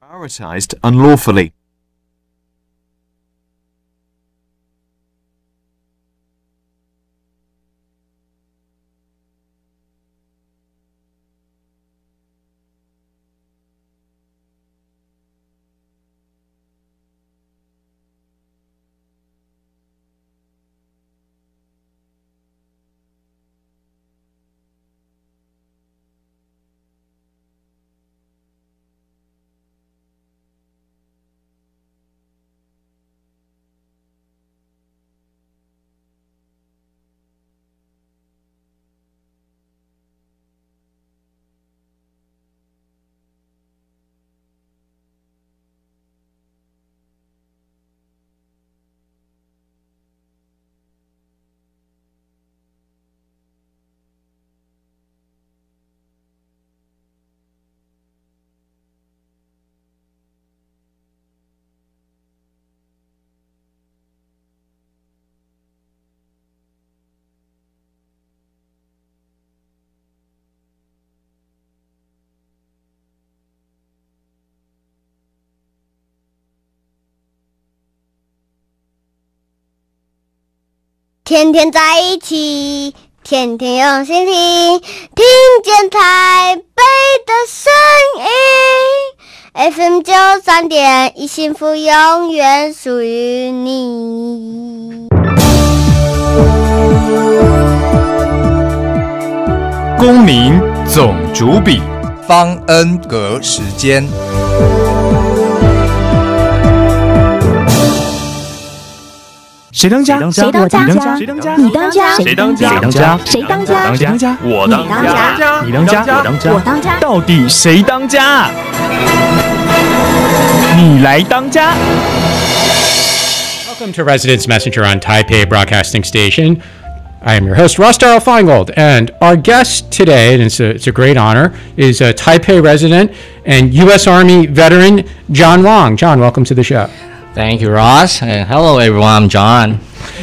prioritized unlawfully.天天在一起，天天用心听，听见台北的声音。FM 93.1，幸福永远属于你。公民总主笔，方恩格时间。谁当家？谁当家？谁当家？你当家？谁当家？谁当家？谁当家？我当家。你当家？我当家。到底谁当家？你来当家。Welcome to Residence Messenger on Taipei Broadcasting Station. I am your host, Ross Darrell Feingold, and our guest today, and it's a great honor, is a Taipei resident and U.S. Army veteran, John Wong. John, welcome to the show. Thank you, Ross. Hello, everyone. I'm John.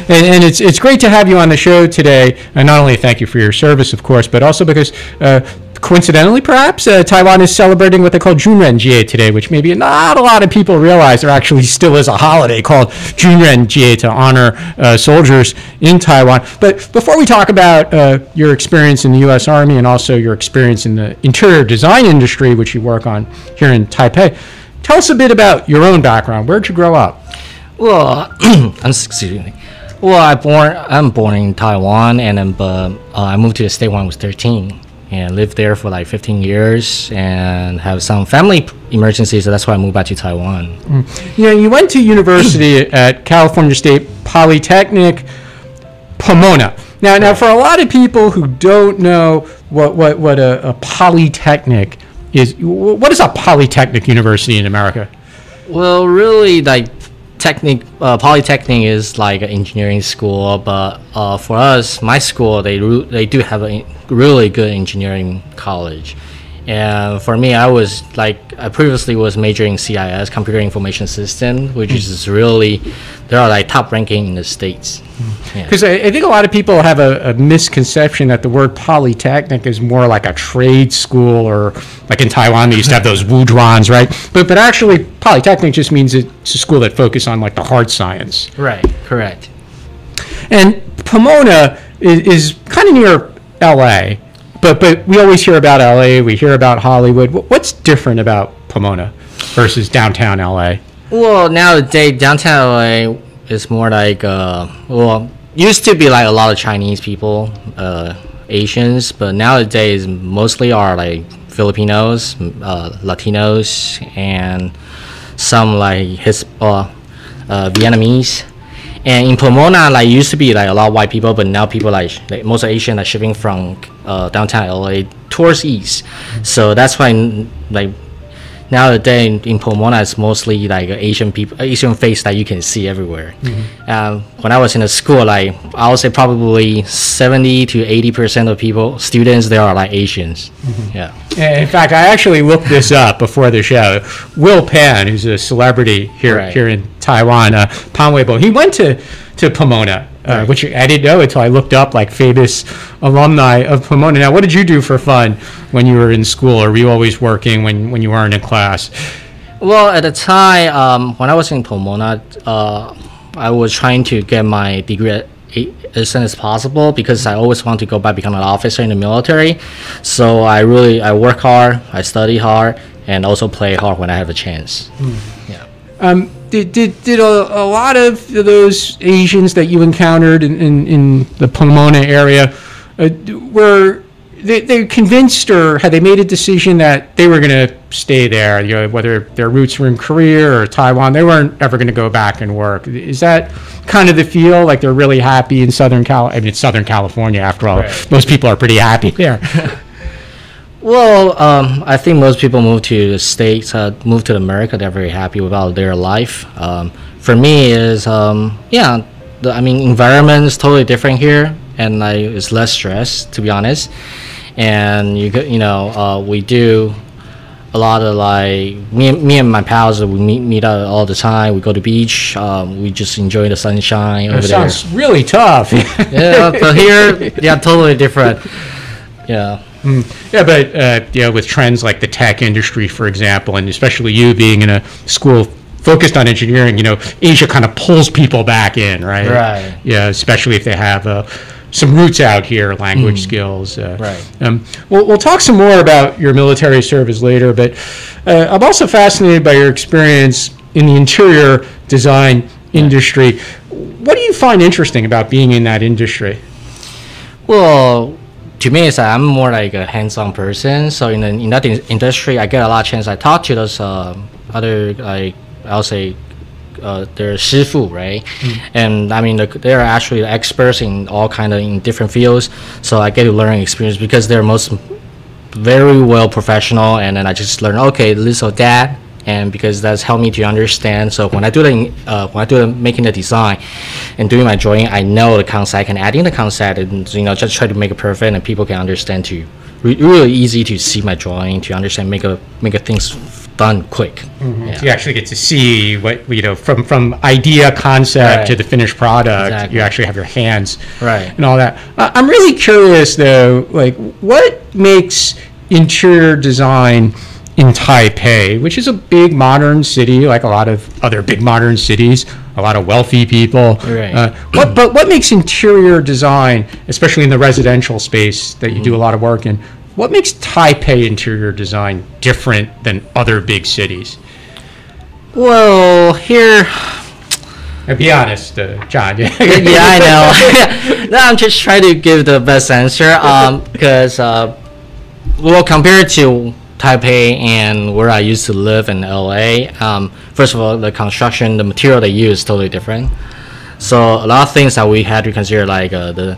And it's great to have you on the show today. And not only thank you for your service, of course, but also because coincidentally, perhaps, Taiwan is celebrating what they call Junrenjie today, which maybe not a lot of people realize there actually still is a holiday called Junrenjie to honor soldiers in Taiwan. But before we talk about your experience in the U.S. Army and also your experience in the interior design industry, which you work on here in Taipei, tell us a bit about your own background. Where'd you grow up? Well, excuse me. Well, I'm born in Taiwan, and then I moved to the state when I was 13, and lived there for like 15 years, and have some family emergencies, so that's why I moved back to Taiwan. You know, you went to university at California State Polytechnic, Pomona. Now, for a lot of people who don't know what a polytechnic is, what is a polytechnic university in America? Well, really, like Polytechnic is like an engineering school, but for us, my school, they do have a really good engineering college. And for me, I previously was majoring CIS, Computer Information System, which is really, they are like top ranking in the States. Because I think a lot of people have a misconception that the word polytechnic is more like a trade school, or like in Taiwan they used to have those wuzhuans, right? But actually polytechnic just means it's a school that focuses on like the hard science. Right, correct. And Pomona is kind of near LA, but we always hear about LA, we hear about Hollywood. What's different about Pomona versus downtown LA? Well, nowadays downtown LA is more like used to be like a lot of Chinese people, Asians, but nowadays mostly are like Filipinos, Latinos, and some like Vietnamese. And in Pomona, like used to be like a lot of white people, but now people like most Asian are shifting from downtown LA towards east. So that's why like nowadays in Pomona, it's mostly like Asian people, Asian face that you can see everywhere. When I was in the school, like I would say probably 70 to 80% of students there are like Asians. Yeah. In fact, I actually looked this up before the show. Will Pan, who's a celebrity here in Taiwan, Pan Weibo, he went to Pomona, which I didn't know until I looked up like famous alumni of Pomona. Now, what did you do for fun when you were in school, or were you always working when you weren't in class? Well, at the time, when I was in Pomona, I was trying to get my degree as soon as possible because I always want to go back become an officer in the military. So I work hard, I study hard, and also play hard when I have a chance. Yeah. Did a lot of those Asians that you encountered in the Pomona area were they convinced, or had they made a decision that they were going to stay there? You know, whether their roots were in Korea or Taiwan, they weren't ever going to go back and work. Is that kind of the feel? Like they're really happy in Southern it's Southern California after all. Right. Most people are pretty happy there. Well, I think most people move to the States, move to America. They're very happy about their life. For me, environment is totally different here, and it's less stress, to be honest. And we do a lot of me and my pals. We meet out all the time. We go to the beach. We just enjoy the sunshine over there. Sounds really tough. Yeah, but here, totally different. Yeah. Yeah, but with trends like the tech industry, for example, and especially you being in a school focused on engineering, Asia kind of pulls people back in, right? Right. Yeah, especially if they have some roots out here, language skills. Right. We'll talk some more about your military service later, but I'm also fascinated by your experience in the interior design industry. What do you find interesting about being in that industry? Well, to me, I'm more like a hands-on person. So in that industry, I get a lot of chance. I talk to those other, I'll say, they're shifu, right? And I mean, they're actually experts in all in different fields. So I get to learn experience because they're very well professional. And then I just learn, okay, this or that. And because that's helped me to understand. So when I do making the design and doing my drawing, I know the concept. I can add in the concept and just try to make it perfect, and people can understand too. Really easy to see my drawing, to understand, make things done quick. Yeah. So you actually get to see what from idea, concept to the finished product. Exactly. You actually have your hands and all that. I'm really curious though, what makes interior design in Taipei, which is a big modern city, like a lot of other big modern cities, a lot of wealthy people. Right. What makes interior design, especially in the residential space that you do a lot of work in, what makes Taipei interior design different than other big cities? Well, here... Now be honest, John. Yeah, I know. No, I'm just trying to give the best answer because, compared to Taipei and where I used to live in LA, first of all, the construction, the material they use is totally different. So a lot of things that we had to consider, like the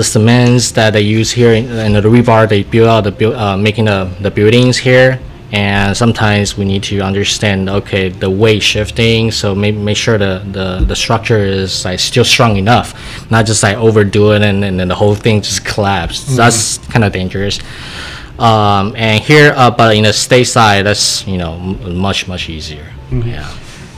cements that they use here and the rebar they build out making the buildings here. And sometimes we need to understand, okay, the weight shifting, so make sure the structure is still strong enough, not just overdo it and then the whole thing just collapses. That's kind of dangerous. And here, but in the state side, that's much easiher. Yeah.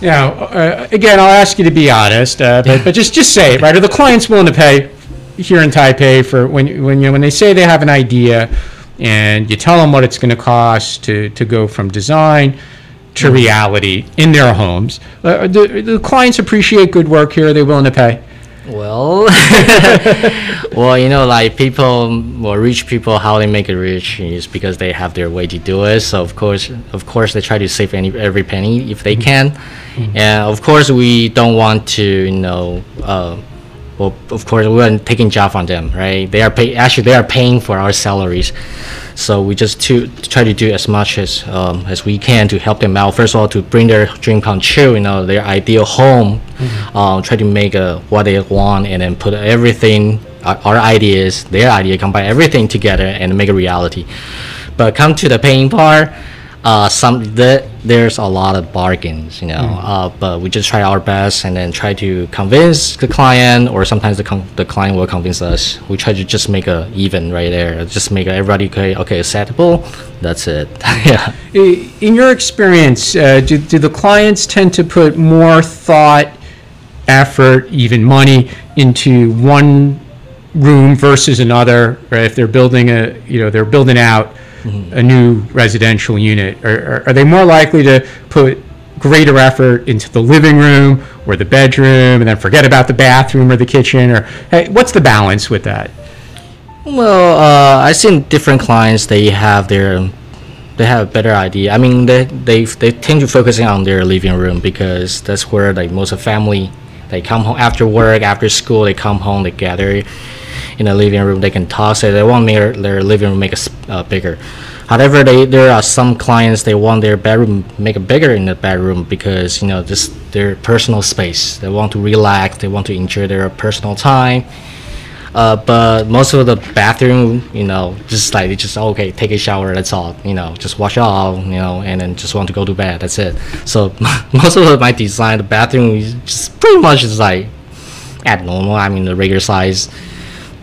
Now, again, I'll ask you to be honest, but just say it, right? Are the clients willing to pay here in Taipei for when they say they have an idea, and you tell them what it's going to cost to go from design to reality in their homes? The clients appreciate good work here. Are they willing to pay? Well, rich people, how they make it rich is because they have their way to do it. So of course, they try to save every penny if they can. And of course, we don't want to, of course, we're taking job from them, right? They are paying for our salaries. So we just try to do as much as we can to help them out. First of all, to bring their dream come true, their ideal home. Try to make what they want, and then put everything, our ideas, their idea, combine everything together and make a reality. But come to the paying part, there's a lot of bargains, but we just try our best and then try to convince the client, or sometimes the client will convince us. We try to just make a even right there, just make everybody okay, acceptable. That's it. Yeah. In your experience, do the clients tend to put more thought, effort, even money into one room versus another, right? If they're building they're building out a new residential unit? Are they more likely to put greater effort into the living room or the bedroom and then forget about the bathroom or the kitchen? Or hey, what's the balance with that? Well, I've seen different clients. They have a better idea. I mean, they tend to focusing on their living room because that's where like most of family, they come home after work, after school, they come home, they gather in the living room, they can talk. So they want their living room make it bigger. However, there are some clients, they want their bedroom make it bigger in the bedroom because just their personal space. They want to relax, they want to enjoy their personal time. But most of the bathroom, just okay, take a shower, that's all, just wash off, and then just want to go to bed, that's it. So most of my design, the bathroom is just pretty much is like abnormal, I mean the regular size.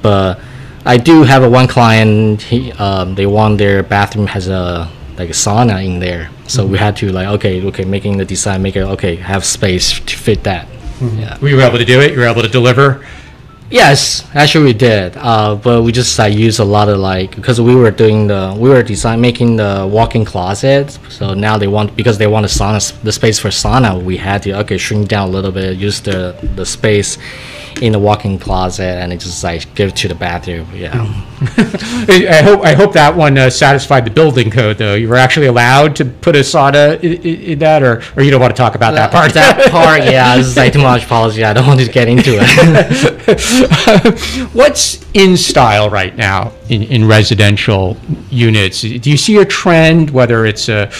But I do have one client, they want their bathroom has a sauna in there. So we had to okay, making the design, make it, have space to fit that. Yeah. Were you able to do it? You were able to deliver? Yes, actually we did, but we just use a lot of because we were making the walk-in closet. So now because they want the space for sauna, we had to shrink down a little bit, use the space in the walk-in closet, and it just give it to the bathroom. Yeah. I hope that one satisfied the building code, though. You were actually allowed to put a sauna in that, or you don't want to talk about that part? That part, yeah, this is too much policy. I don't want to get into it. What's in style right now in residential units? Do you see a trend, whether it's a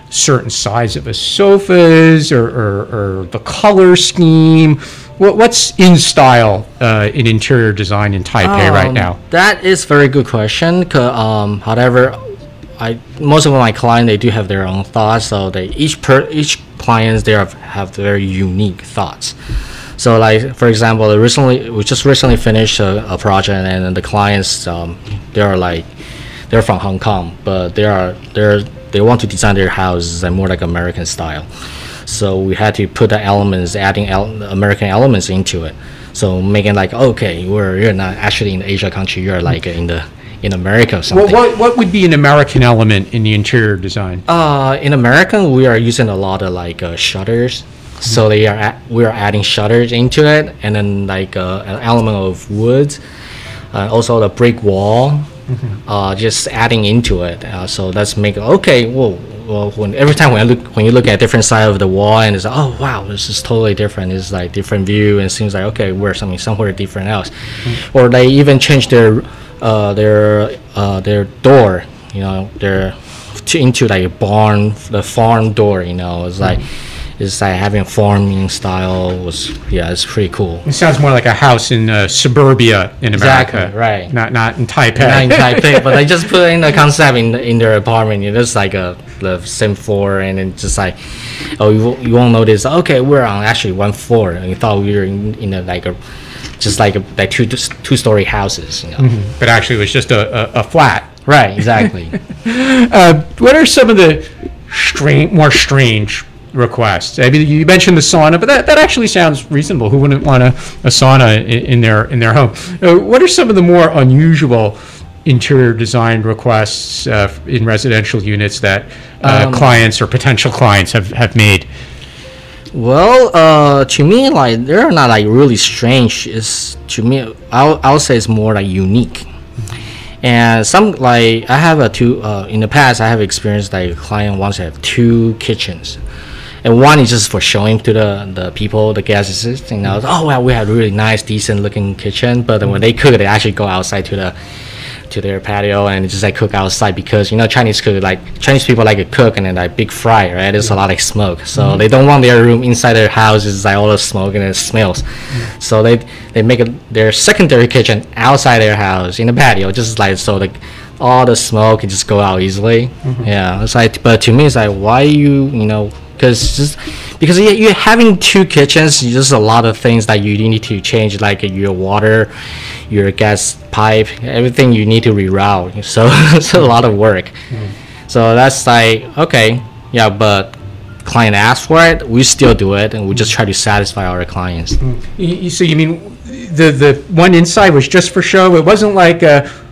certain size of a sofas or the color scheme? What's in style in interior design in Taipei right now? That is a very good question. However, most of my clients, they do have their own thoughts. So each clients they have very unique thoughts. So for example, we just recently finished a project, and the clients they're from Hong Kong, but they want to design their houses more like American style. So we had to put the elements, adding American elements into it. So making okay, you're not actually in the Asia country, you're in America or something. Well, what would be an American element in the interior design? In American, we are using a lot of shutters. So we are adding shutters into it, and then an element of wood, also the brick wall, just adding into it. So that's make every time when you look at different side of the wall, and it's oh wow, this is totally different. It's different view, and it seems okay, we're somewhere different else. Or they even change their door, into the farm door. It's having farming style it's pretty cool. It sounds more like a house in suburbia in America. Exactly, right. Not in Taipei. Not in Taipei, but they just put in the concept in their apartment. It's the same floor, and then just you won't notice. Okay, we're on actually one floor, and you thought we were in two-story houses. But actually, it was just a flat. Right. Exactly. What are some of the more strange requests? I mean, you mentioned the sauna, but that actually sounds reasonable. Who wouldn't want a sauna in their home? What are some of the more unusual interior design requests in residential units that clients or potential clients have made? Well, to me, they're not really strange. To me, I'll say it's more unique. And some I have in the past I have experienced a client wants to have 2 kitchens. And one is just for showing to the people, the guests, oh wow, we have really nice, decent looking kitchen. But then when they cook, they actually go outside to their patio and just cook outside, because Chinese people like to cook and then big fry, right? There's a lot of smoke, so they don't want their room inside their house is all the smoke and it smells. So they make their secondary kitchen outside their house in the patio, just so all the smoke can just go out easily. Yeah, it's but to me it's why because you're having 2 kitchens, just a lot of things that you need to change, your water, your gas pipe, everything you need to reroute. So it's a lot of work. So that's okay, yeah, but client asks for it, we still do it, and we just try to satisfy our clients. So you mean the one inside was just for show? It wasn't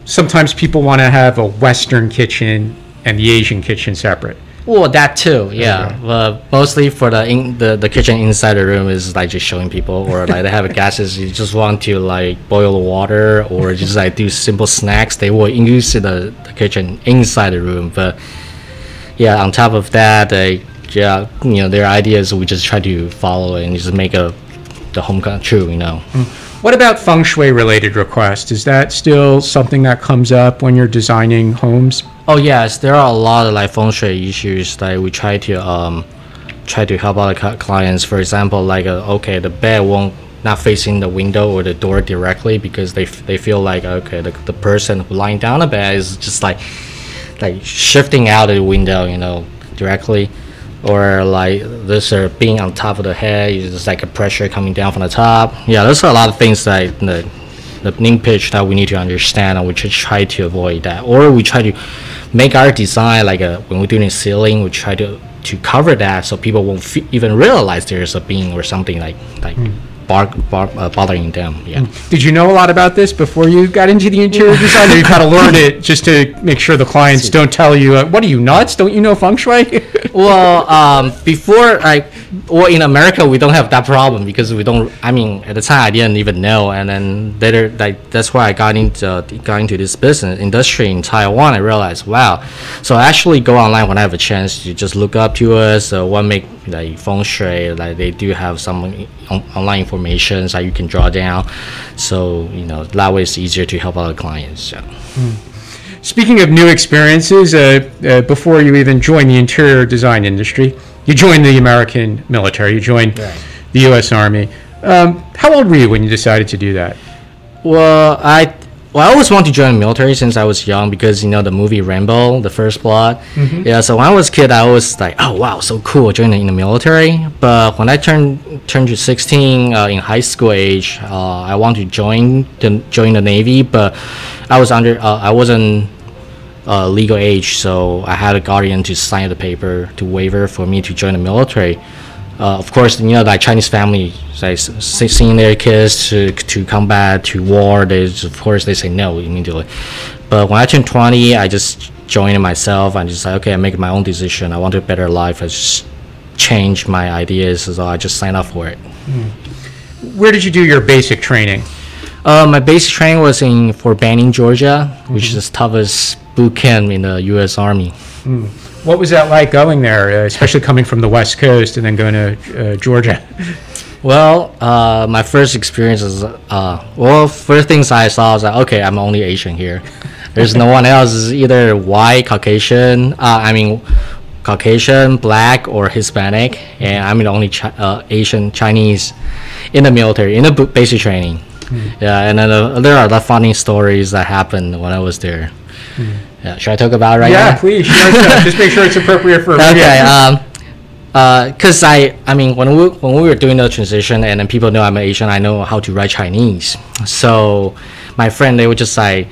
sometimes people want to have a Western kitchen and the Asian kitchen separate. Well, that too, yeah. But mostly for the kitchen inside the room is like just showing people, or like they have gases. You just want to like boil water, or just like do simple snacks. They will use the kitchen inside the room. But yeah, on top of that, their ideas we just try to follow and just make the home come true. What about feng shui related requests? Is that still something that comes up when you're designing homes? Oh yes, there are a lot of like feng shui issues that we try to help out the clients. For example, like the bed won't not facing the window or the door directly because they feel like the person who lying down the bed is just like shifting out of the window, directly. Or like this being on top of the head, it's like a pressure coming down from the top. Yeah, there's a lot of things that the ning pitch that we need to understand, and we should try to avoid that. Or we try to make our design like when we're doing a ceiling, we try to cover that so people won't even realize there's a being or something like bothering them. Yeah. Did you know a lot about this before you got into the interior design? Or you've had to learn it just to make sure the clients don't tell you, what are you, nuts? Don't you know feng shui? Well, before in America we don't have that problem because we don't. I mean, at the time I didn't even know, and then later that's why I got into this business industry in Taiwan. I realized, wow. So I actually go online when I have a chance to just look up to us. What make like feng shui? Like they do have some online information that you can draw down. So that way it's easier to help out the clients. Yeah. Speaking of new experiences, before you even joined the interior design industry, you joined the American military. You joined the U.S. Army. How old were you when you decided to do that? Well, I always wanted to join the military since I was young because the movie Rambo, the First Blood. Mm-hmm. Yeah, so when I was a kid, I was like, oh wow, so cool, joining in the military. But when I turned to 16 in high school age, I wanted to join the Navy, but I wasn't legal age, so I had a guardian to sign the paper to waiver for me to join the military. Of course, like Chinese family, like seeing their kids to combat, to war, they say no immediately. But when I turned 20, I just joined it myself. I just like, okay, I'm making my own decision. I want a better life. I just changed my ideas, so I just signed up for it. Where did you do your basic training? My basic training was in Fort Benning, Georgia, which is the toughest boot camp in the U.S. Army. What was that like going there, especially coming from the West Coast and then going to Georgia? Well, my first experience is, first things I saw was like, okay, I'm only Asian here. There's no one else. It's either white, Caucasian, Caucasian, black, or Hispanic, and I'm the only Asian Chinese in the military, in the basic training. Yeah, and then there are the funny stories that happened when I was there. Yeah, should I talk about it right now? Yeah, please. Sure. Just make sure it's appropriate for okay. Because I mean, when we were doing the transition, and then people know I'm Asian, I know how to write Chinese. So my friend, they would just like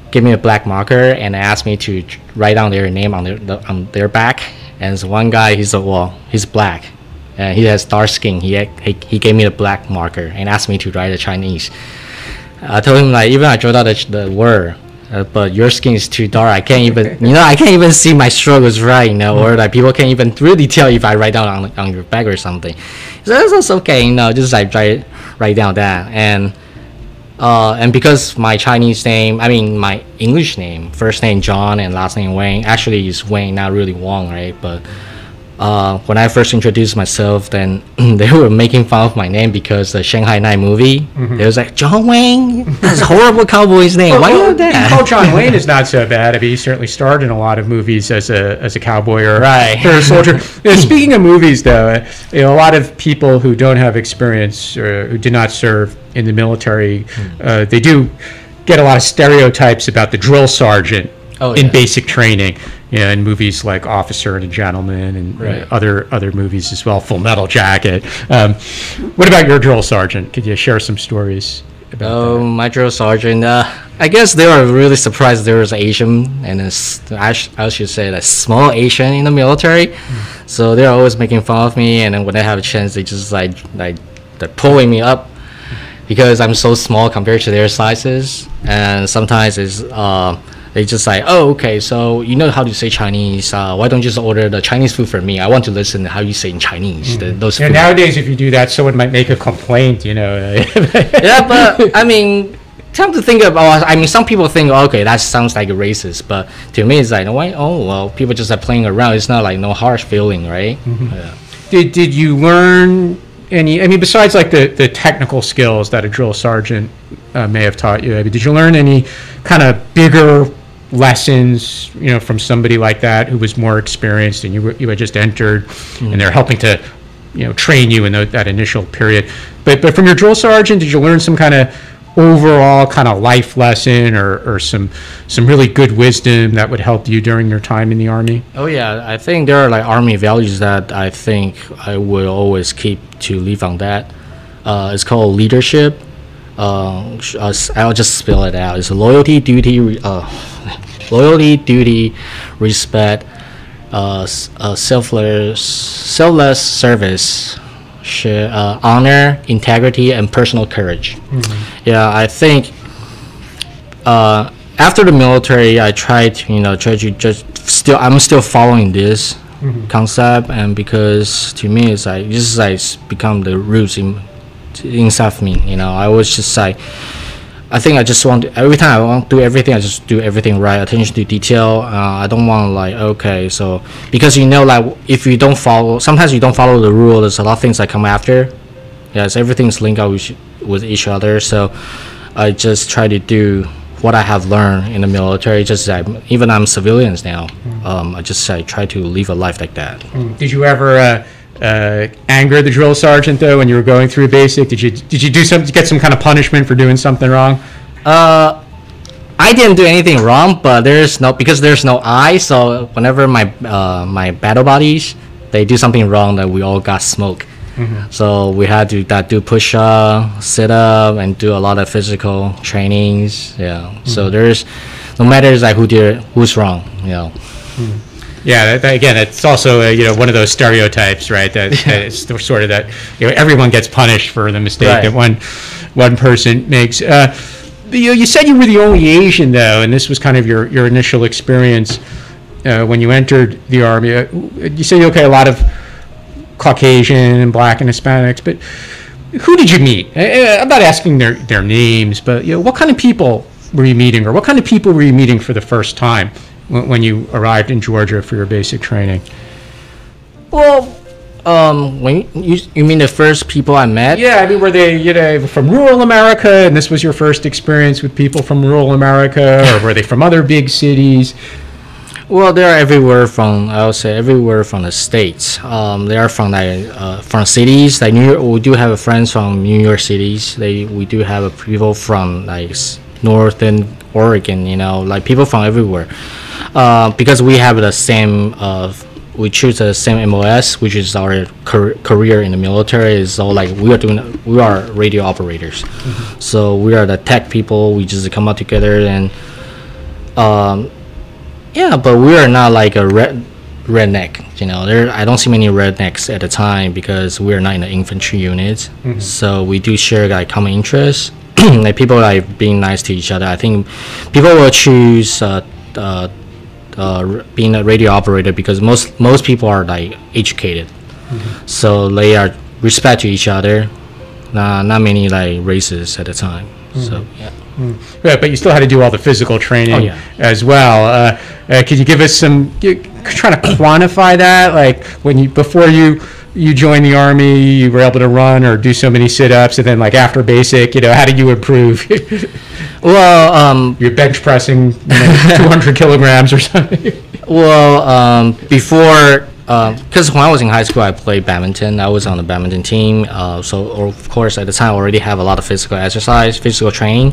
give me a black marker and ask me to write down their name on their back. And so one guy, he's black, and he has dark skin. He gave me a black marker and asked me to write the Chinese. I told him like even I wrote out the word. But your skin is too dark. I can't even see my strokes right, or like people can't even really tell if I write down on your back or something. So that's okay, just like write down that. And because my Chinese name, I mean my English name, first name John and last name Wayne, actually is Wayne, not really Wong, right? But when I first introduced myself, then they were making fun of my name because the Shanghai Night movie. It was like, John Wayne, that's a horrible cowboy's name. Why you do that? Oh, John Wayne is not so bad. I mean, he certainly starred in a lot of movies as a cowboy or a soldier. Speaking of movies, though, a lot of people who don't have experience or who did not serve in the military, they do get a lot of stereotypes about the drill sergeant in basic training. In movies like Officer and a Gentleman and other movies as well, Full Metal Jacket. What about your drill sergeant? Could you share some stories about that? My drill sergeant, I guess they were really surprised there was Asian, and I should say a small Asian in the military. So they're always making fun of me, and then when they have a chance, they just like they're pulling me up because I'm so small compared to their sizes. And sometimes it's They just like, oh, okay, so you know how to say Chinese. Why don't you just order the Chinese food for me? I want to listen to how you say in Chinese. Those Yeah, food. nowadays, if you do that, someone might make a complaint, you know. Yeah, but I mean, time to think about. I mean, some people think, okay, that sounds like a racist, but to me, it's like, why? Oh, well, people just are playing around. It's not like no harsh feeling, right? Yeah. Did you learn any? I mean, besides like the technical skills that a drill sergeant may have taught you, I mean, did you learn any kind of bigger lessons, you know, from somebody like that who was more experienced and you had just entered, and they're helping to, you know, train you in that initial period? But from your drill sergeant, did you learn some kind of overall kind of life lesson or some really good wisdom that would help you during your time in the Army? Oh yeah, I think there are like Army values that I think I will always keep to live on that. It's called leadership. I'll just spell it out. It's loyalty, duty, respect, selfless service, honor, integrity, and personal courage. Yeah, I think after the military, I try to just I'm still following this concept, and because to me it's like this is like become the roots inside of me. You know, I was just like, I think I just want to, every time I want to do everything, I just do everything right, attention to detail. I don't want like, okay, so because you know, like if you don't follow, sometimes you don't follow the rule, there's a lot of things that come after. Yes, everything's linked out with each other. So I just try to do what I have learned in the military. Just like, even I'm civilians now, I just try to live a life like that. Did you ever anger the drill sergeant though when you were going through basic? Did you do something, get some kind of punishment for doing something wrong? I didn't do anything wrong, but there's no I. So whenever my battle buddies, they do something wrong, that we all got smoke. So we had to do push up, sit up, and do a lot of physical trainings. Yeah. So there's no matter like who's wrong. You know. Yeah, again, it's also one of those stereotypes, right? That it's sort of that everyone gets punished for the mistake that one person makes. You said you were the only Asian though, and this was kind of your initial experience when you entered the Army. You say a lot of Caucasian and Black and Hispanics, but who did you meet? I'm not asking their names, but what kind of people were you meeting, or what kind of people were you meeting for the first time when you arrived in Georgia for your basic training? Well, when you mean the first people I met? Yeah, I mean, were they from rural America, and this was your first experience with people from rural America, or were they from other big cities? Well, they're everywhere from, I would say, everywhere from the states. They are from cities like New York. We do have friends from New York cities. We do have people from like northern Oregon. Like people from everywhere. Because we have the same, we choose the same MOS, which is our career in the military. So like we are radio operators. So we are the tech people. We just come out together and. Yeah, but we are not like a redneck. I don't see many rednecks at the time because we are not in the infantry unit. So we do share like common interests. Like people like being nice to each other. I think people will choose being a radio operator because most people are like educated. So they are respect to each other. Not many like races at the time. So yeah. Yeah, but you still had to do all the physical training as well. Could you give us trying to quantify that? Like before you joined the Army, you were able to run or do so many sit-ups, and then like after basic, how did you improve? Well, you're bench pressing 200 kilograms or something. Well, before. Because when I was in high school, I played badminton. I was on the badminton team. So of course, at the time, I already have a lot of physical exercise, physical training.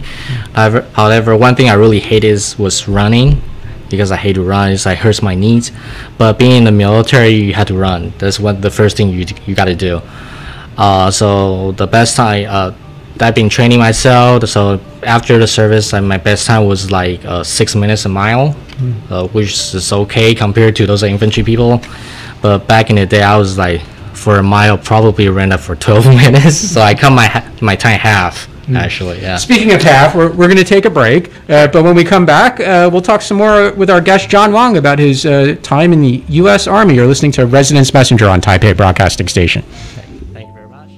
However, one thing I really hated was running, because I hate to run. It hurts my knees. But being in the military, you had to run. That's the first thing you got to do. So the best time, I've been training myself. So after the service, my best time was like 6 minutes a mile, which is okay compared to those infantry people. But back in the day, I was like, for a mile, probably ran up for 12 minutes. So I cut my time half. actually. Yeah. Speaking of TAF, we're going to take a break. But when we come back, we'll talk some more with our guest, John Wang, about his time in the U.S. Army. You're listening to Residence Messenger on Taipei Broadcasting Station. Thank you very much.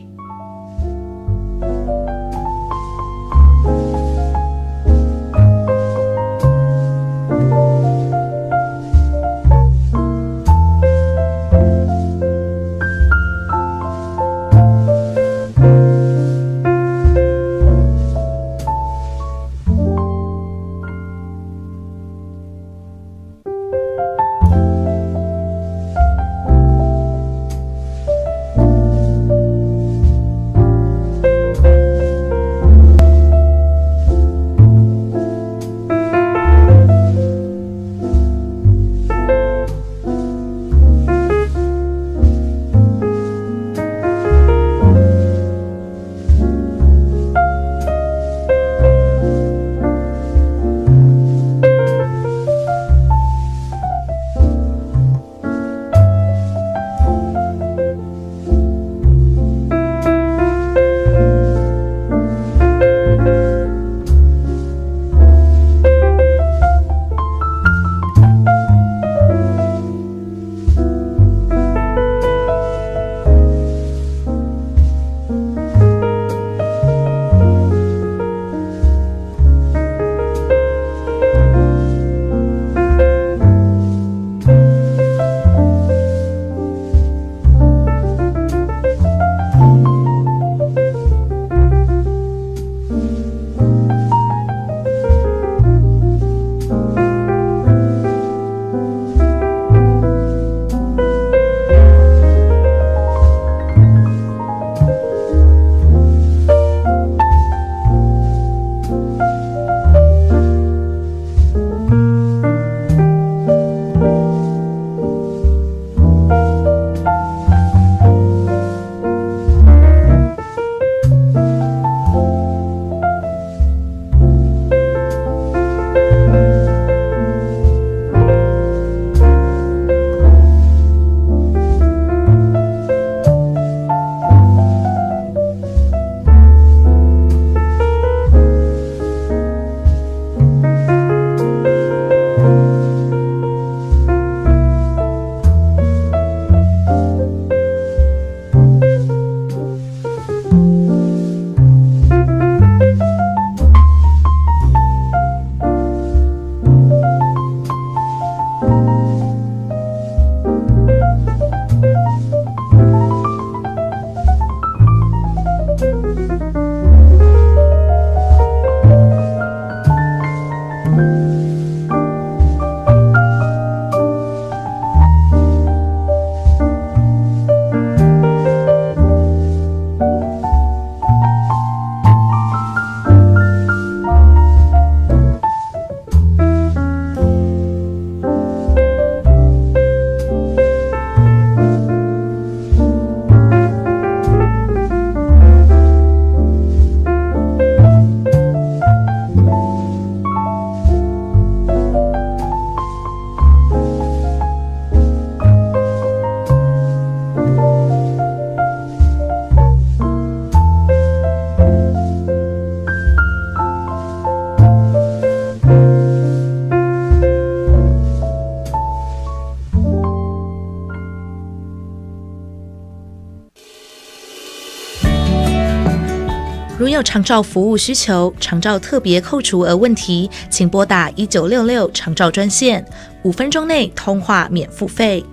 如有长照服务需求、长照特别扣除额问题，请拨打1966长照专线，5分钟内通话免付费。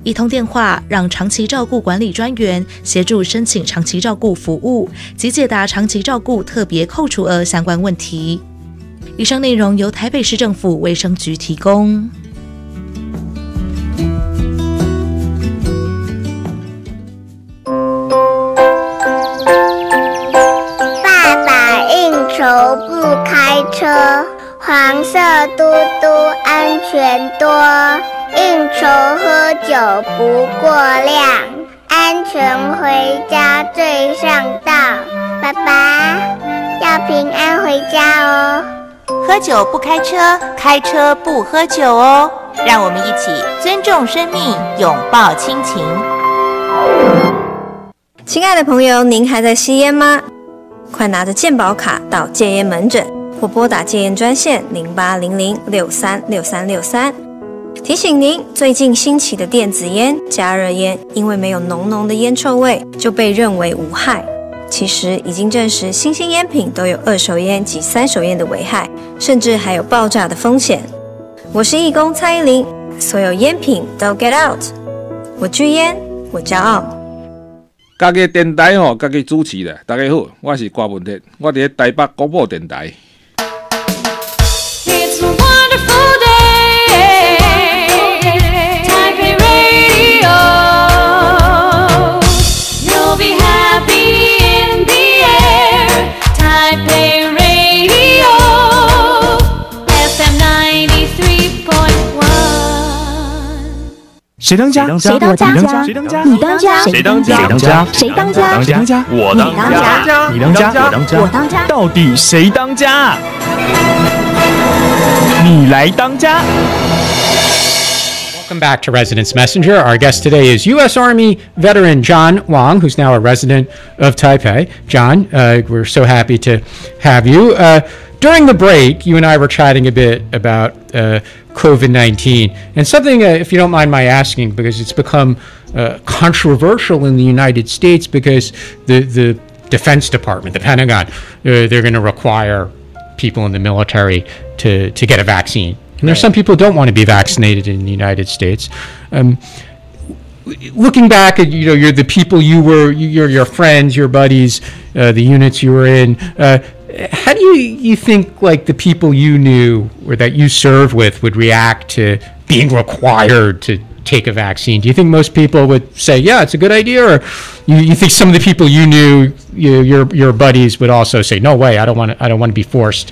一通电话让长期照顾管理专员协助申请长期照顾服务及解答长期照顾特别扣除额相关问题。以上内容由台北市政府卫生局提供。爸爸应酬不开车，黄色嘟嘟安全多。应酬喝酒不过量，安全回家最上道。爸爸要平安回家哦。喝酒不开车，开车不喝酒哦。让我们一起尊重生命，拥抱亲情。亲爱的朋友，您还在吸烟吗？快拿着健保卡到戒烟门诊或拨打戒烟专线0800636363。提醒您，最近兴起的电子烟、加热烟，因为没有浓浓的烟臭味，就被认为无害。其实已经证实，新兴烟品都有二手烟及三手烟的危害，甚至还有爆炸的风险。我是义工蔡依林，所有烟品都 get out。我拒烟，我骄傲。家己电台吼，家己主持咧。大家好，我是郭文铁，我伫台北广播电台。It's a wonderful day, Taipei Radio. You'll be happy in the air, Taipei Radio, FM 93.1。谁当家？谁当家？谁当家？你当家？谁当家？谁当家？谁当家？谁当家？我当家。你当家？我当家。我当家。到底谁当家？你来当家。Welcome back to Residence Messenger. Our guest today is U.S. Army veteran John Wang, who's now a resident of Taipei. John, we're so happy to have you. During the break, you and I were chatting a bit about COVID-19, and something, if you don't mind my asking, because it's become controversial in the United States because the Defense Department, the Pentagon, they're going to require people in the military to get a vaccine. And there's some people who don't want to be vaccinated in the United States. Looking back at, you're the people you're your friends, your buddies, the units you were in, how do you think like the people you knew or that you served with would react to being required to take a vaccine? Do you think most people would say, yeah, it's a good idea? Or you think some of the people you knew, your buddies would also say, no way, I don't want to be forced?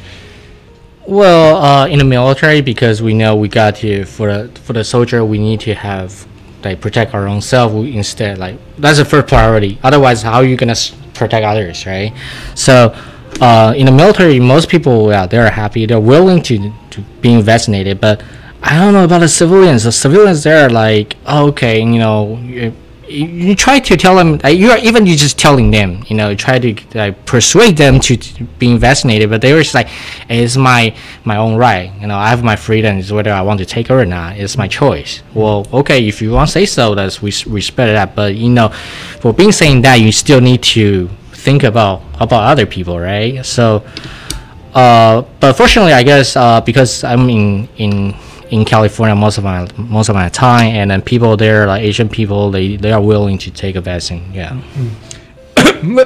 Well, in the military, because we know we got to, for the soldier, we need to have, like, protect our own self. We instead, like, that's the first priority. Otherwise, how are you going to protect others, right? So, in the military, most people, yeah, they're happy. They're willing to being vaccinated, but I don't know about the civilians. The civilians, they're like, oh, okay, you try to tell them, you just telling them, you try to persuade them to being vaccinated, but they were just like, hey, it's my own right. I have my freedom. It's whether I want to take it or not. It's my choice. Well, okay, if you want to say so, that's we respect that. But for being saying that, you still need to think about other people, right? So, but fortunately, I guess because I'm in California most of my time, and then people there, like Asian people, they are willing to take a vaccine. Yeah.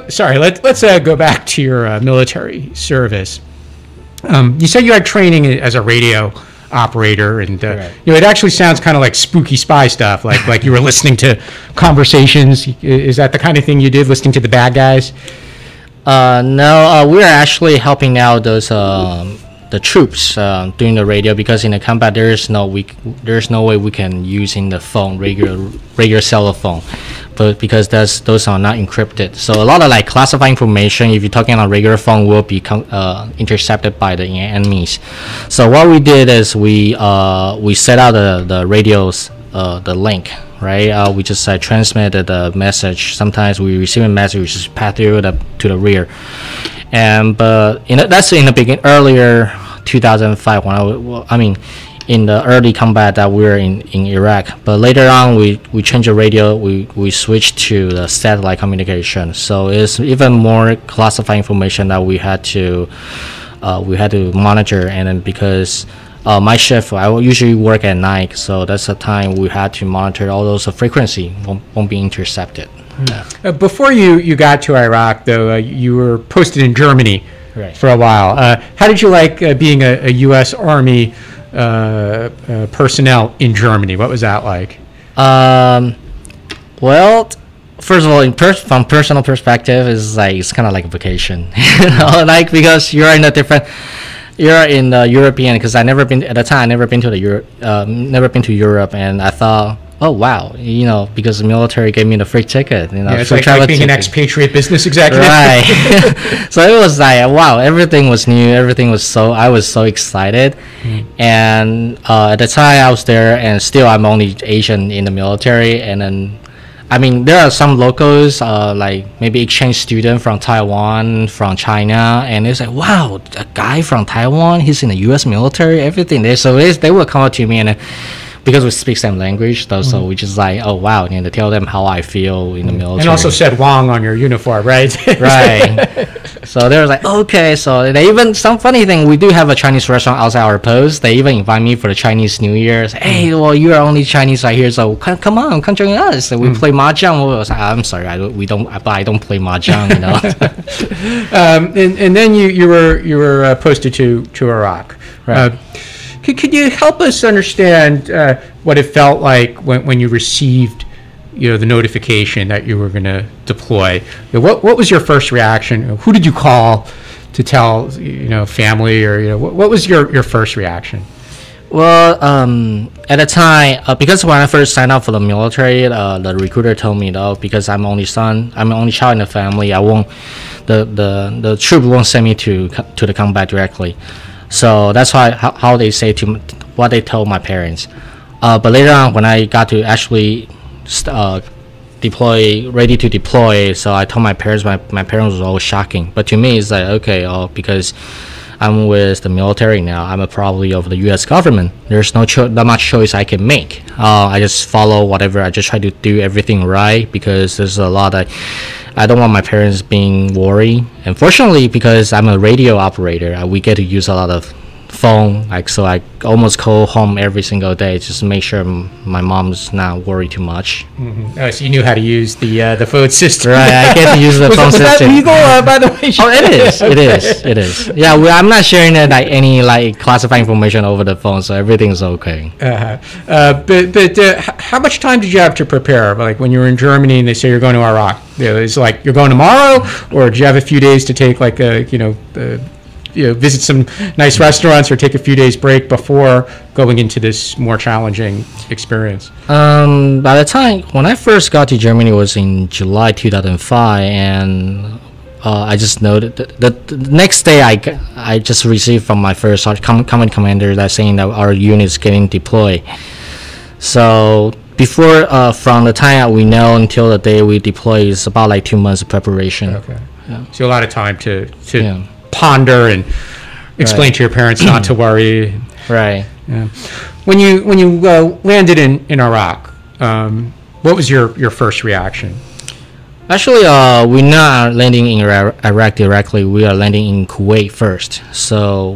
Sorry, let's go back to your military service. You said you had training as a radio operator, and right. It actually sounds kind of like spooky spy stuff, like you were listening to conversations. Is that the kind of thing you did, listening to the bad guys? No, we are actually helping out those the troops doing the radio, because in the combat there's no way we can use in the phone, regular cell phone, but because those are not encrypted, so a lot of like classified information, if you're talking on a regular phone, will be intercepted by the enemies. So what we did is we set out the radios, the link, right? We just transmitted the message. Sometimes we receive a message, we just pass through to the rear. But that's in the beginning, earlier 2005, when in the early combat that we were in Iraq. But later on, we changed the radio. We switched to the satellite communication. So it's even more classified information that we had to monitor. And then because my shift, I usually work at night, so that's the time we had to monitor all those frequency won't be intercepted. Yeah. Before you got to Iraq, though, you were posted in Germany for a while. How did you like being a U.S. Army personnel in Germany? What was that like? Well, first of all, from personal perspective, it's kind of like a vacation, because you're in the European. Because at the time I never been to Europe, and I thought, oh wow, because the military gave me the free ticket. It's like being an expatriate business executive. Right. So it was like, wow, everything was new. I was so excited. And at the time I was there, and still I'm only Asian in the military. And then I mean, there are some locals, like maybe exchange student from Taiwan, from China, and it's like, wow, a guy from Taiwan, he's in the U.S. military, everything. They will come up to me, and because we speak same language, though, so we just like, oh wow, and to tell them how I feel in the military. And also said Wong on your uniform, right? Right. So they was like, okay. So they even, some funny thing, we do have a Chinese restaurant outside our post. They even invite me for the Chinese New Year. Say, hey, well, you are only Chinese right here, so come on, come join us. So we play mahjong. I was like, I'm sorry, I don't play mahjong, you know. And then you were posted to Iraq. Right. Could you help us understand what it felt like when you received, the notification that you were going to deploy? What was your first reaction? Who did you call to tell, family, or what was your first reaction? Well, at the time, because when I first signed up for the military, the recruiter told me, though, because I'm only child in the family, I won't, the troop won't send me to the combat directly. So that's why how they say to what they told my parents. But later on, when I got to actually ready to deploy, so I told my parents. My parents was always shocking. But to me, it's like, okay, because I'm with the military now, I'm probably of the U.S. government. There's not much choice I can make. I just follow whatever. I just try to do everything right, because there's a lot of, I don't want my parents being worried. And fortunately, because I'm a radio operator, we get to use a lot of phone, so I almost call home every single day just to make sure my mom's not worried too much. Oh, so you knew how to use the phone system. Right, I get to use the phone system. Was that legal, by the way? Oh, it is. Yeah, I'm not sharing any classified information over the phone, so everything's okay. But how much time did you have to prepare? Like when you were in Germany and they say you're going to Iraq, it's like you're going tomorrow, or do you have a few days to take visit some nice restaurants or take a few days break before going into this more challenging experience? By the time when I first got to Germany was in July 2005, and I just noted that the next day I just received from my first command commander that saying that our unit is getting deployed. So before from the time we know until the day we deploy is about 2 months of preparation. Okay. Yeah. So a lot of time to ponder and explain to your parents not to worry. Right. Yeah. When you landed in Iraq, what was your first reaction? Actually, we're not landing in Iraq directly. We are landing in Kuwait first. So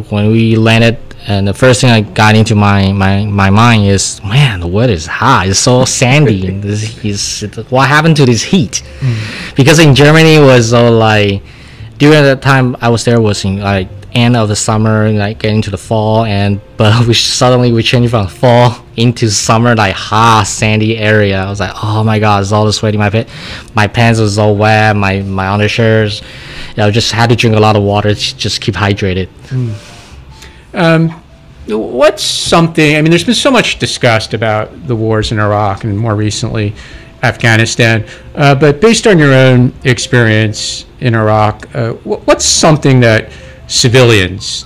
when we landed, and the first thing I got into my mind is, man, the weather is hot. It's so sandy. What happened to this heat? Because in Germany it was during the time I was there was in end of the summer, getting to the fall, but we changed from fall into summer, hot sandy area. I was like, oh my god, it's all the sweaty. My pants was all wet, my undershirts. I just had to drink a lot of water to just keep hydrated. What's something, there's been so much discussed about the wars in Iraq and more recently Afghanistan, but based on your own experience in Iraq, what's something that civilians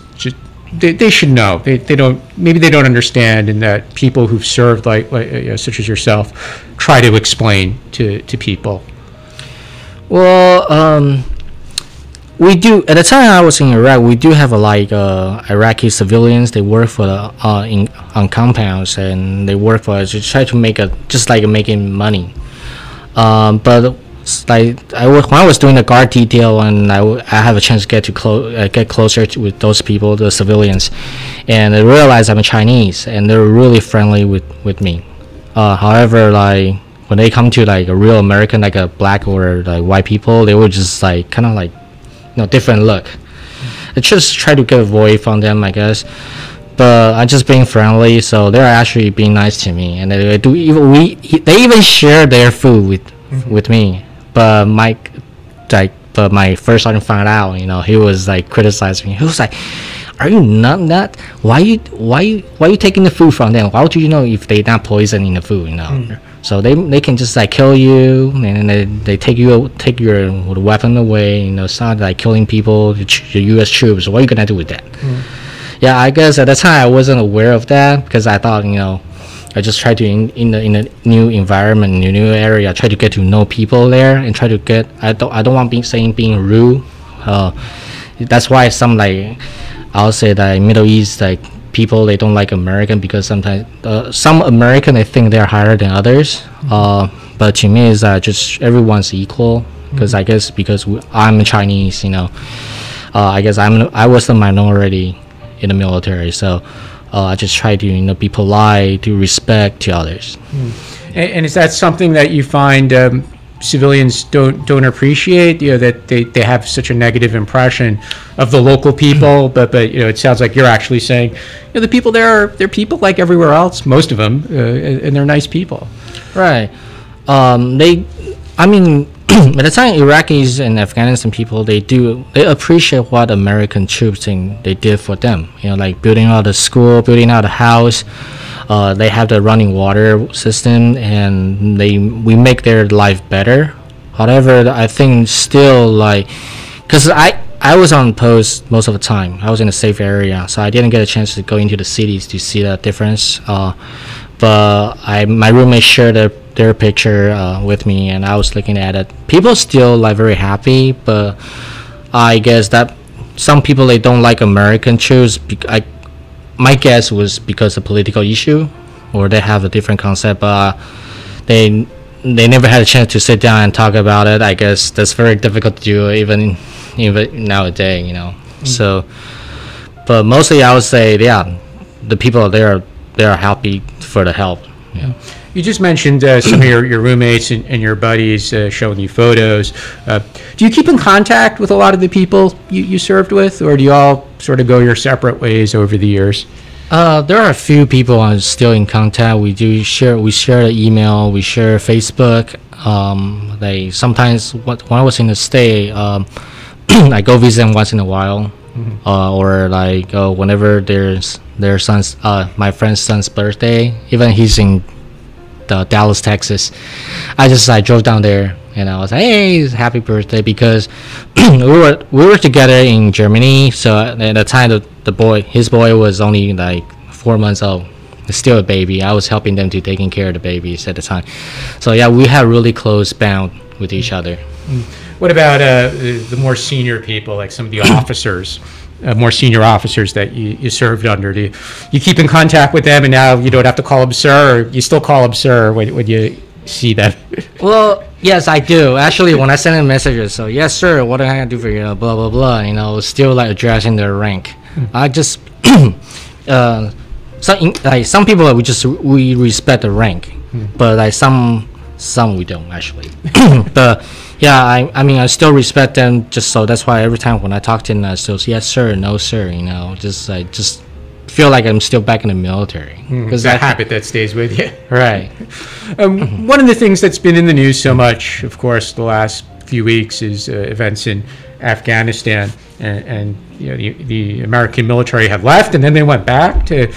they should know, they don't understand, and that people who've served such as yourself try to explain to people? Well, we do, at the time I was in Iraq, we do have Iraqi civilians. They work for on compounds, and they work for us to try to making money. But when I was doing the guard detail, and I have a chance to get closer with those people, the civilians, and I realized I'm a Chinese, and they're really friendly with me. However, when they come to a real American, a black or white people, they were just different look. I just try to get away from them, I guess. But I'm just being friendly, so they're actually being nice to me, and they even share their food with me. But my first sergeant found out, he was criticizing me. He was like, "Are you not? Why you taking the food from them? Why would you know if they not poisoning the food? So they can just kill you, and they take your weapon away. It's not killing people, the U.S. troops. What are you gonna do with that?" Yeah, I guess at the time I wasn't aware of that, because I thought I just try to in a new environment, in a new area, try to get to know people there, and try to get. I don't want being rude. That's why some like I'll say that Middle East like people they don't like American because sometimes some American they think they're higher than others. But to me is just everyone's equal because I guess because I'm Chinese, I guess I was the minority in the military, so. I just try to be polite, to respect to others. And is that something that you find civilians don't appreciate? That they have such a negative impression of the local people, but it sounds like you're actually saying the people there they're people like everywhere else, most of them, and they're nice people. Right. At the time, Iraqis and Afghanistan people they appreciate what American troops they did for them. Like building out the school, building out a house. They have the running water system, and we make their life better. However, I think still because I was on post most of the time. I was in a safe area, so I didn't get a chance to go into the cities to see the difference. But my roommate shared their picture with me, and I was looking at it. People still very happy, but I guess that some people they don't like American troops. My guess was because of political issue, or they have a different concept. But they never had a chance to sit down and talk about it. I guess that's very difficult to do even nowadays. So, but mostly I would say the people they are happy for the help. Yeah. You just mentioned some of your roommates and your buddies showing you photos. Do you keep in contact with a lot of the people you served with, or do you all sort of go your separate ways over the years? There are a few people I'm still in contact. We share the email, we share Facebook. They sometimes when I was in the state, I go visit them once in a while, or whenever there's their son's my friend's son's birthday. Even he's in Dallas, Texas. I drove down there and I was like, hey, happy birthday, because we were together in Germany. So at the time his boy was only 4 months old, still a baby. I was helping them to taking care of the babies at the time. So yeah, we had really close bound with each other. What about the more senior people, like some of the officers? More senior officers that you served under, do you keep in contact with them, and now you don't have to call them sir, or you still call them sir when you see them? Well, yes, I do. Actually, when I send them messages, so yes sir, what can I do for you, blah blah blah, still addressing their rank. I just some people we respect the rank, but some we don't actually. But yeah, I still respect them, just so that's why every time when I talk to them I still say yes sir, no sir, just feel like I'm still back in the military. Because that habit that stays with you. Right. One of the things that's been in the news so much, of course, the last few weeks is events in Afghanistan, and the American military have left, and then they went back to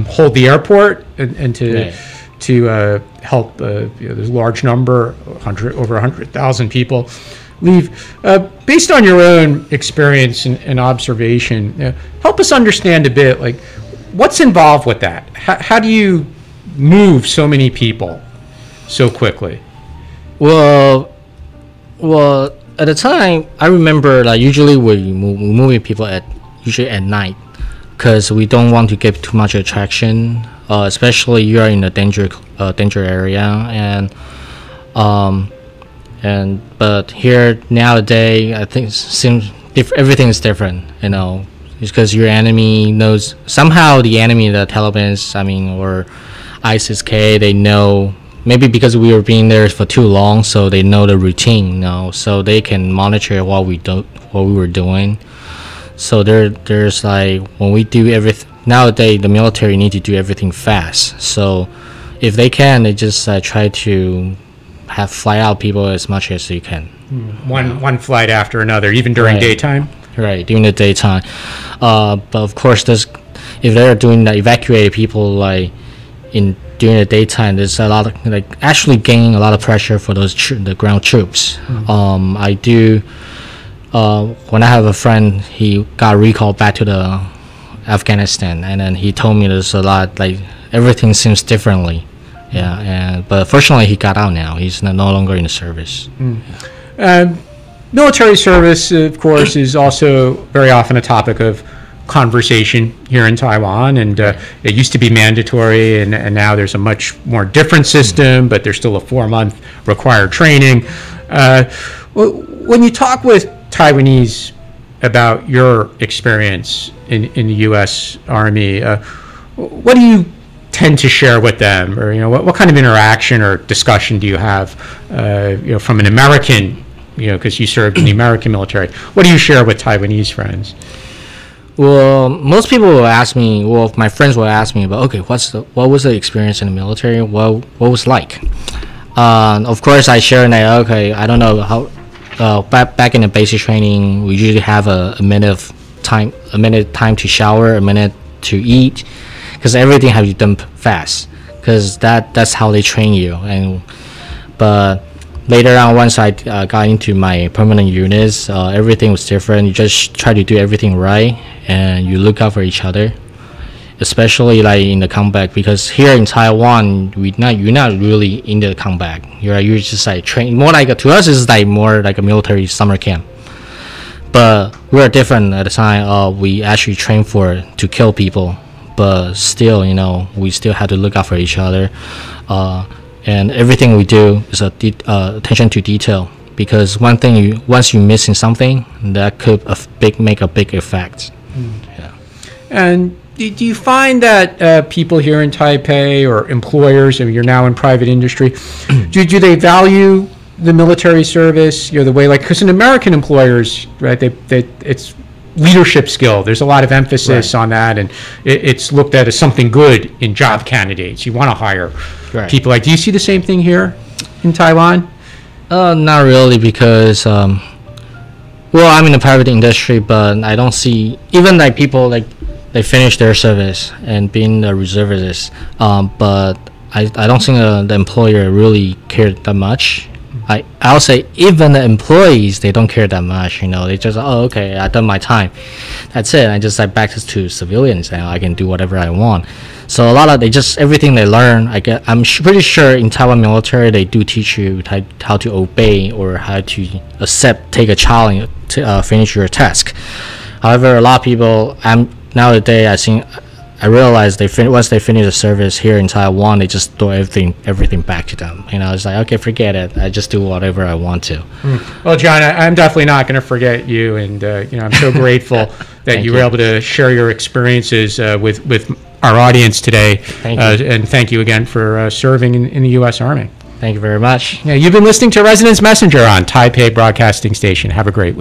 hold the airport and to help there's a large number, over 100,000 people leave. Based on your own experience and observation, help us understand a bit, what's involved with that? How do you move so many people so quickly? Well, at the time, I remember usually we moving people usually at night, because we don't want to get too much attraction. Especially you are in a danger area, but here nowadays I think everything is different, because your enemy knows somehow, the enemy, the Taliban, or ISIS-K, they know, maybe because we were being there for too long, so they know the routine, so they can monitor what we were doing. So there's when we do everything nowadays, the military need to do everything fast. So if they can, they just try to fly out people as much as you can. One flight after another, even during daytime. Right, during the daytime. But of course, if they're doing evacuate people during the daytime, there's a lot of actually gaining a lot of pressure for the ground troops. I do. When I have a friend, he got recalled back to the Afghanistan, and then he told me there's a lot everything seems differently. Yeah, but fortunately he got out now. He's no longer in the service. Military service, of course, is also very often a topic of conversation here in Taiwan, and it used to be mandatory, and now there's a much more different system, but there's still a 4-month required training. When you talk with Taiwanese about your experience in the U.S. Army, what do you tend to share with them, or what kind of interaction or discussion do you have, from an American, because you served in the American military? What do you share with Taiwanese friends? Well, most people will ask me. Well, my friends will ask me about, okay, what was the experience in the military? What was like? Of course, I share that. Okay, I don't know how. Back in the basic training, we usually have a minute time to shower, a minute to eat, because everything has to be done fast. Because that's how they train you. But later on, once I got into my permanent units, everything was different. You just try to do everything right, and you look out for each other, especially like in the combat. Because here in Taiwan, you're not really in the combat. You're just like train more like to us is like more like a military summer camp. But we are different at the time. We actually train to kill people, but still, we still have to look out for each other. And everything we do is attention to detail, because once you're missing something, that could make a big effect. Yeah. And do you find that people here in Taipei, or employers, you're now in private industry, do they value the military service, the way, like, because in American employers, right, it's leadership skill. There's a lot of emphasis on that, and it's looked at as something good in job candidates. You want to hire people like. Do you see the same thing here in Taiwan? Not really, because I'm in the private industry, but I don't see even like people like they finish their service and being a reservist, but I don't think the employer really cared that much. I'll say even the employees, they don't care that much. They just, okay, I done my time, that's it. I just like back to civilians, and I can do whatever I want. So a lot of everything they learn. I'm pretty sure in Taiwan military they do teach you how to obey, or how to take a challenge to finish your task. However, a lot of people, nowadays I realize once they finish the service here in Taiwan, they just throw everything back to them. It's like, okay, forget it. I just do whatever I want to. Well, John, I'm definitely not going to forget you, and I'm so grateful that you were able to share your experiences with our audience today. Thank you. And thank you again for serving in the U.S. Army. Thank you very much. Yeah, you've been listening to Residence Messenger on Taipei Broadcasting Station. Have a great week.